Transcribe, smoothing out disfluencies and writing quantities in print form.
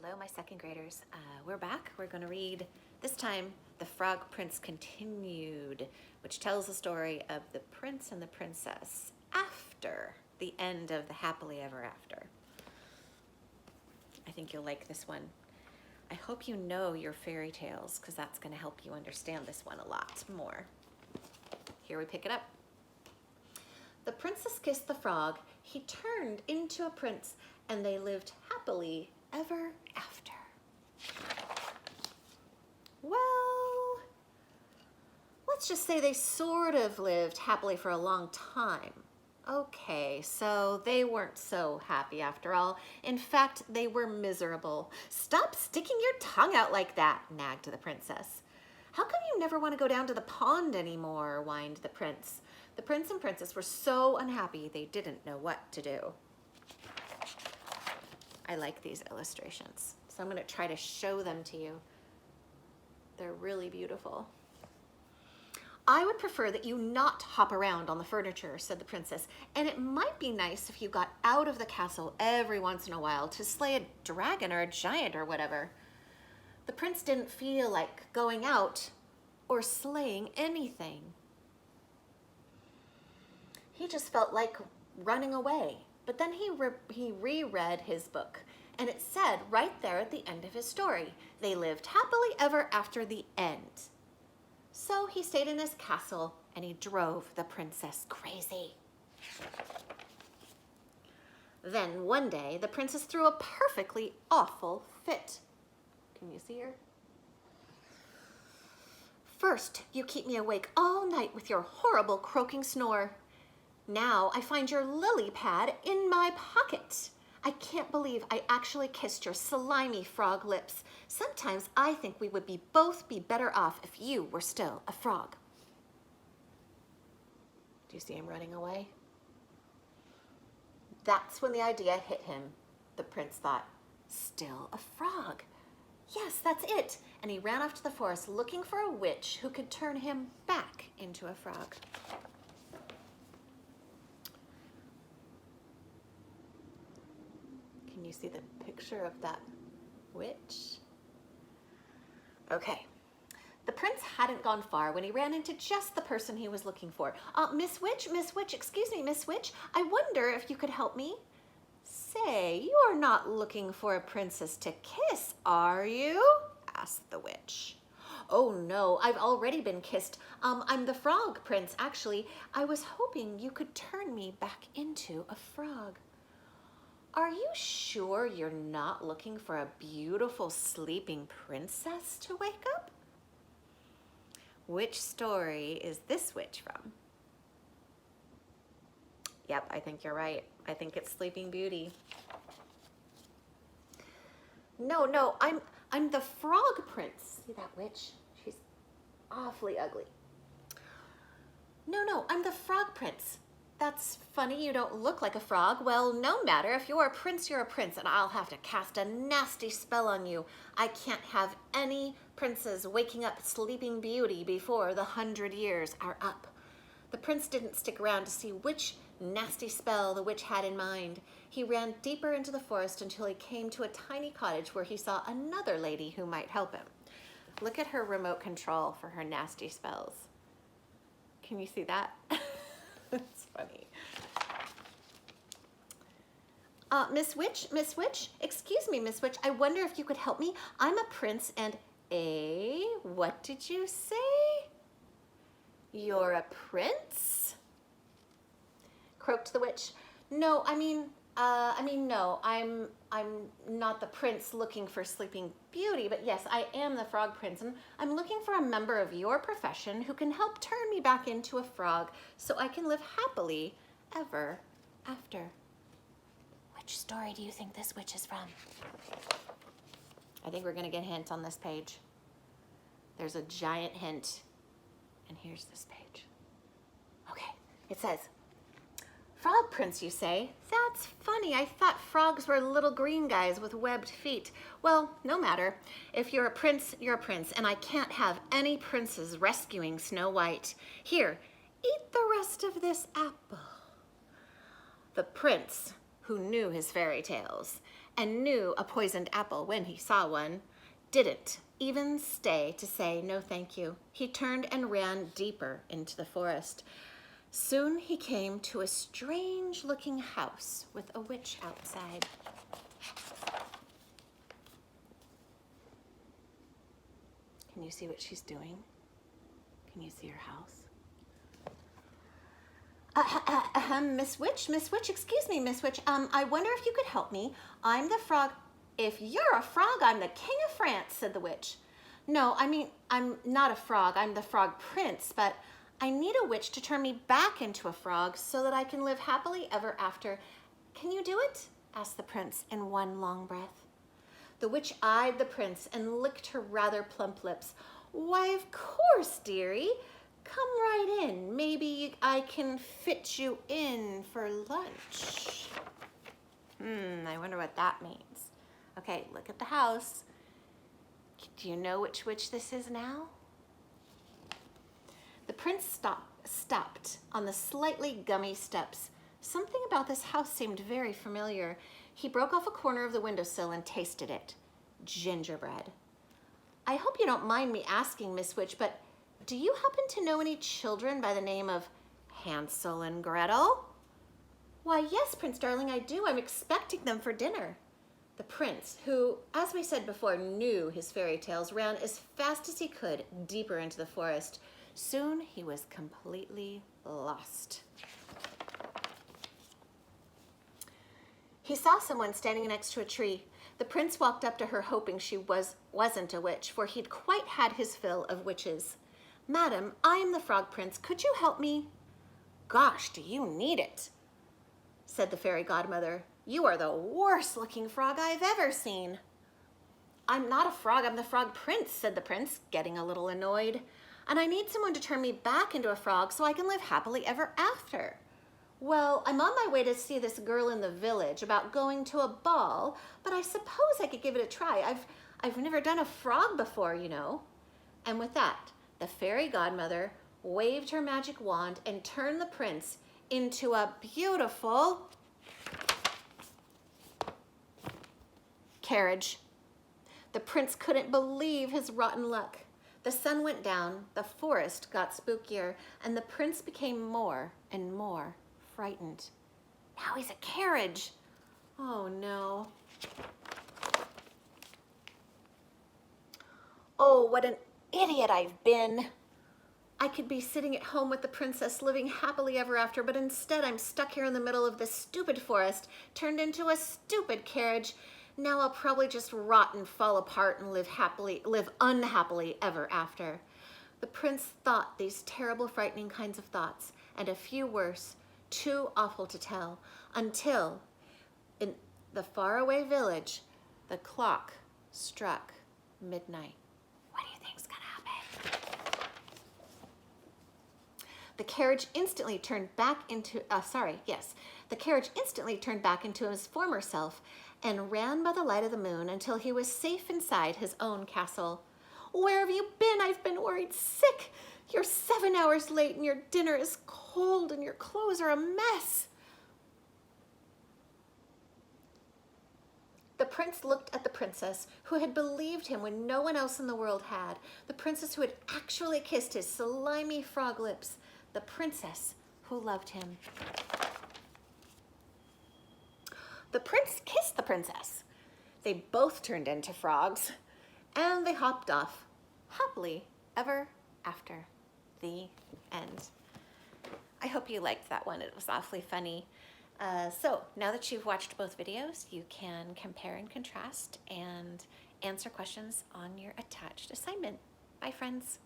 Hello, my second graders. We're back. We're going to read, this time, The Frog Prince Continued, which tells the story of the prince and the princess after the end of the happily ever after. I think you'll like this one. I hope you know your fairy tales, because that's going to help you understand this one a lot more. Here we pick it up. The princess kissed the frog. He turned into a prince, and they lived happily ever after. Well, let's just say they sort of lived happily for a long time. Okay, so they weren't so happy after all. In fact, they were miserable. Stop sticking your tongue out like that, nagged the princess. How come you never want to go down to the pond anymore, whined the prince. The prince and princess were so unhappy they didn't know what to do. I like these illustrations, so I'm going to try to show them to you. They're really beautiful. I would prefer that you not hop around on the furniture, said the princess, and it might be nice if you got out of the castle every once in a while to slay a dragon or a giant or whatever. The prince didn't feel like going out or slaying anything. He just felt like running away. But then he reread his book, and it said right there at the end of his story, they lived happily ever after the end. So he stayed in his castle, and he drove the princess crazy. Then one day, the princess threw a perfectly awful fit. Can you see her? First, you keep me awake all night with your horrible croaking snore. Now I find your lily pad in my pocket. I can't believe I actually kissed your slimy frog lips. Sometimes I think we would both be better off if you were still a frog. Do you see him running away? That's when the idea hit him. The prince thought, still a frog. Yes, that's it. And he ran off to the forest looking for a witch who could turn him back into a frog. Can you see the picture of that witch? Okay. The prince hadn't gone far when he ran into just the person he was looking for. Miss Witch, excuse me, Miss Witch, I wonder if you could help me. Say, you are not looking for a princess to kiss, are you? Asked the witch. Oh no, I've already been kissed. I'm the frog prince, actually. I was hoping you could turn me back into a frog. Are you sure you're not looking for a beautiful sleeping princess to wake up? Which story is this witch from? Yep, I think you're right. I think it's Sleeping Beauty. No, I'm the frog prince. See that witch? She's awfully ugly. No, I'm the frog prince. That's funny, you don't look like a frog. Well, no matter. If you're a prince, you're a prince, and I'll have to cast a nasty spell on you. I can't have any princes waking up Sleeping Beauty before the 100 years are up. The prince didn't stick around to see which nasty spell the witch had in mind. He ran deeper into the forest until he came to a tiny cottage where he saw another lady who might help him. Look at her remote control for her nasty spells. Can you see that? It's funny. Miss Witch, excuse me, Miss Witch, I wonder if you could help me. I'm a prince and what did you say? You're a prince? Croaked the witch. No, no, I'm not the prince looking for Sleeping Beauty, but yes, I am the frog prince, and I'm looking for a member of your profession who can help turn me back into a frog so I can live happily ever after. Which story do you think this witch is from? I think we're gonna get a hint on this page. There's a giant hint, and here's this page. Okay, it says, Frog Prince, you say? That's funny. I thought frogs were little green guys with webbed feet. Well, no matter. If you're a prince, you're a prince, and I can't have any princes rescuing Snow White. Here, eat the rest of this apple. The prince, who knew his fairy tales, and knew a poisoned apple when he saw one, didn't even stay to say no thank you. He turned and ran deeper into the forest. Soon he came to a strange-looking house with a witch outside. Can you see what she's doing? Can you see her house? Miss Witch, excuse me, Miss Witch. I wonder if you could help me. I'm the frog. If you're a frog, I'm the King of France, said the witch. No, I mean, I'm not a frog. I'm the frog prince, but I need a witch to turn me back into a frog so that I can live happily ever after. Can you do it? Asked the prince in one long breath. The witch eyed the prince and licked her rather plump lips. Why, of course, dearie. Come right in. Maybe I can fit you in for lunch. I wonder what that means. Okay, look at the house. Do you know which witch this is now? The prince stopped on the slightly gummy steps. Something about this house seemed very familiar. He broke off a corner of the windowsill and tasted it. Gingerbread. I hope you don't mind me asking, Miss Witch, but do you happen to know any children by the name of Hansel and Gretel? Why, yes, Prince Darling, I do. I'm expecting them for dinner. The prince, who, as we said before, knew his fairy tales, ran as fast as he could deeper into the forest. Soon he was completely lost. He saw someone standing next to a tree. The prince walked up to her, hoping she wasn't a witch, for he'd quite had his fill of witches. Madam, I am the Frog Prince. Could you help me? Gosh, do you need it? Said the fairy godmother. You are the worst looking frog I've ever seen. I'm not a frog, I'm the Frog Prince, said the prince, getting a little annoyed. And I need someone to turn me back into a frog so I can live happily ever after. Well, I'm on my way to see this girl in the village about going to a ball, but I suppose I could give it a try. I've never done a frog before, you know. And with that, the fairy godmother waved her magic wand and turned the prince into a beautiful carriage. The prince couldn't believe his rotten luck. The sun went down, the forest got spookier, and the prince became more and more frightened. Now he's a carriage. Oh no. Oh, what an idiot I've been. I could be sitting at home with the princess living happily ever after, but instead I'm stuck here in the middle of this stupid forest, turned into a stupid carriage. Now I'll probably just rot and fall apart and live unhappily ever after. The prince thought these terrible, frightening kinds of thoughts, and a few worse, too awful to tell, until in the faraway village, the clock struck midnight. What do you think's gonna happen? The carriage instantly turned back into, the carriage instantly turned back into his former self and ran by the light of the moon until he was safe inside his own castle. Where have you been? I've been worried sick. You're 7 hours late and your dinner is cold and your clothes are a mess. The prince looked at the princess, who had believed him when no one else in the world had. The princess who had actually kissed his slimy frog lips. The princess who loved him. The prince kissed the princess. They both turned into frogs, and they hopped off happily ever after. The end. I hope you liked that one. It was awfully funny. So now that you've watched both videos, you can compare and contrast and answer questions on your attached assignment. Bye, friends.